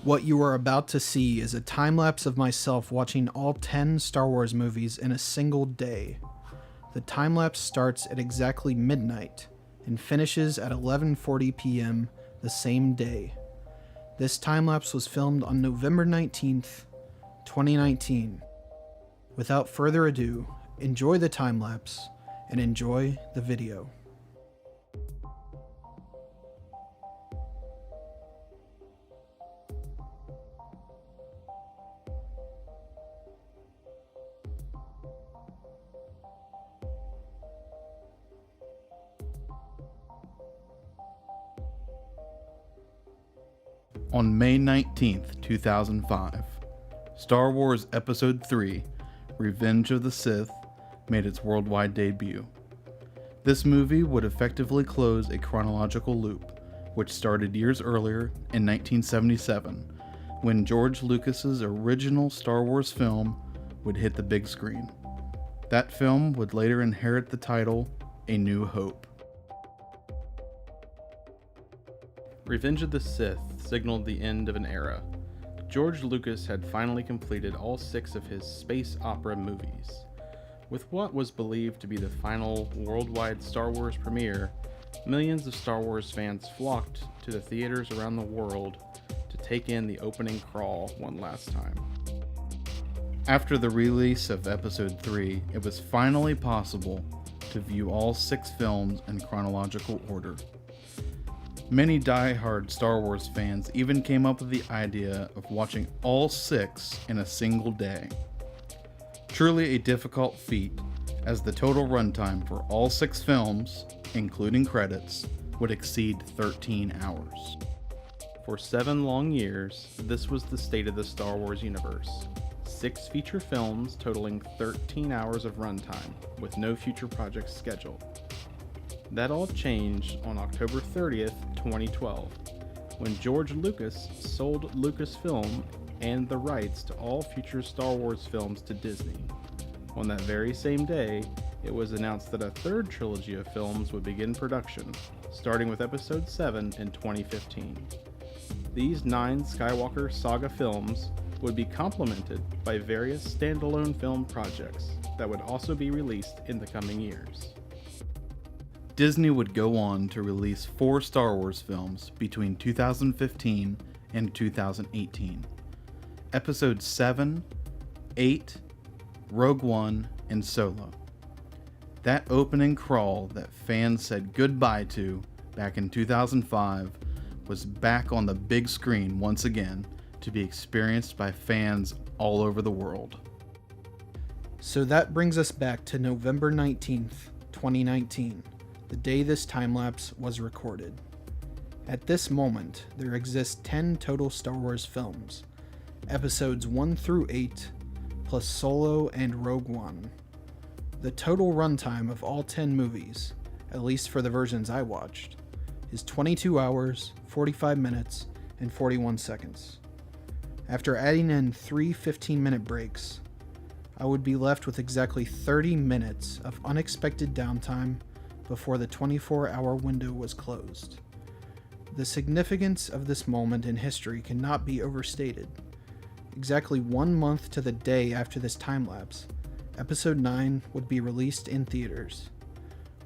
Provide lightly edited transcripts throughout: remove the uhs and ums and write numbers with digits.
What you are about to see is a time-lapse of myself watching all 10 Star Wars movies in a single day. The time-lapse starts at exactly midnight and finishes at 11:40 p.m. the same day. This time-lapse was filmed on November 19th, 2019. Without further ado, enjoy the time-lapse and enjoy the video. On May 19th, 2005, Star Wars Episode III, Revenge of the Sith, made its worldwide debut. This movie would effectively close a chronological loop, which started years earlier in 1977, when George Lucas's original Star Wars film would hit the big screen. That film would later inherit the title, A New Hope. Revenge of the Sith signaled the end of an era. George Lucas had finally completed all 6 of his space opera movies. With what was believed to be the final worldwide Star Wars premiere, millions of Star Wars fans flocked to the theaters around the world to take in the opening crawl one last time. After the release of Episode 3, it was finally possible to view all 6 films in chronological order. Many die-hard Star Wars fans even came up with the idea of watching all 6 in a single day. Truly a difficult feat, as the total runtime for all 6 films, including credits, would exceed 13 hours. For 7 long years, this was the state of the Star Wars universe. 6 feature films totaling 13 hours of runtime, with no future projects scheduled. That all changed on October 30th, 2012, when George Lucas sold Lucasfilm and the rights to all future Star Wars films to Disney. On that very same day, it was announced that a third trilogy of films would begin production, starting with Episode 7 in 2015. These 9 Skywalker saga films would be complemented by various standalone film projects that would also be released in the coming years. Disney would go on to release 4 Star Wars films between 2015 and 2018. Episodes 7, 8, Rogue One, and Solo. That opening crawl that fans said goodbye to back in 2005 was back on the big screen once again to be experienced by fans all over the world. So that brings us back to November 19th, 2019. The day this time-lapse was recorded. At this moment, there exist 10 total Star Wars films, episodes 1 through 8, plus Solo and Rogue One. The total runtime of all 10 movies, at least for the versions I watched, is 22 hours, 45 minutes, and 41 seconds. After adding in 3 15-minute breaks, I would be left with exactly 30 minutes of unexpected downtime before the 24-hour window was closed. The significance of this moment in history cannot be overstated. Exactly 1 month to the day after this time-lapse, Episode 9 would be released in theaters.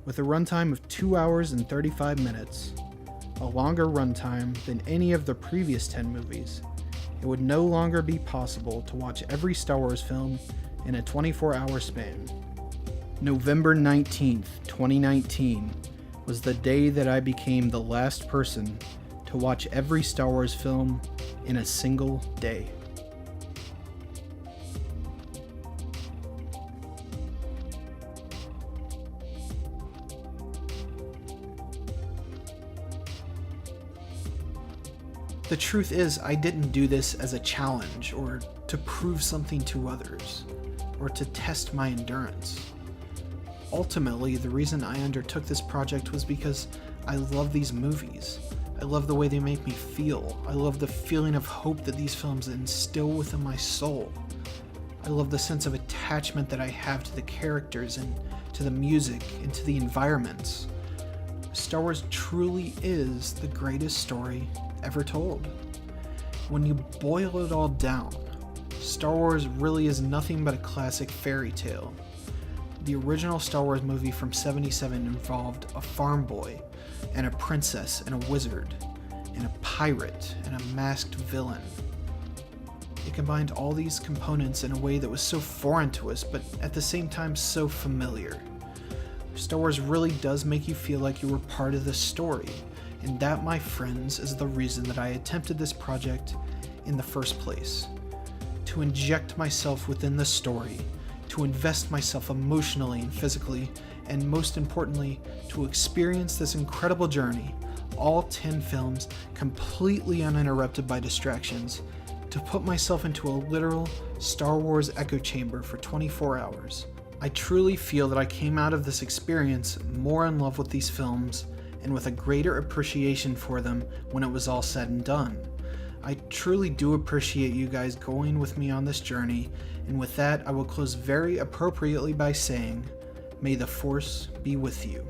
With a runtime of 2 hours and 35 minutes, a longer runtime than any of the previous 10 movies, it would no longer be possible to watch every Star Wars film in a 24-hour span. November 19th, 2019 was the day that I became the last person to watch every Star Wars film in a single day. The truth is, I didn't do this as a challenge or to prove something to others or to test my endurance. Ultimately, the reason I undertook this project was because I love these movies. I love the way they make me feel. I love the feeling of hope that these films instill within my soul. I love the sense of attachment that I have to the characters and to the music and to the environments. Star Wars truly is the greatest story ever told. When you boil it all down, Star Wars really is nothing but a classic fairy tale. The original Star Wars movie from '77 involved a farm boy, and a princess, and a wizard, and a pirate, and a masked villain. It combined all these components in a way that was so foreign to us, but at the same time so familiar. Star Wars really does make you feel like you were part of the story, and that, my friends, is the reason that I attempted this project in the first place. To inject myself within the story, to invest myself emotionally and physically, and most importantly, to experience this incredible journey, all 10 films, completely uninterrupted by distractions, to put myself into a literal Star Wars echo chamber for 24 hours. I truly feel that I came out of this experience more in love with these films and with a greater appreciation for them when it was all said and done. I truly do appreciate you guys going with me on this journey, and with that, I will close very appropriately by saying, may the Force be with you.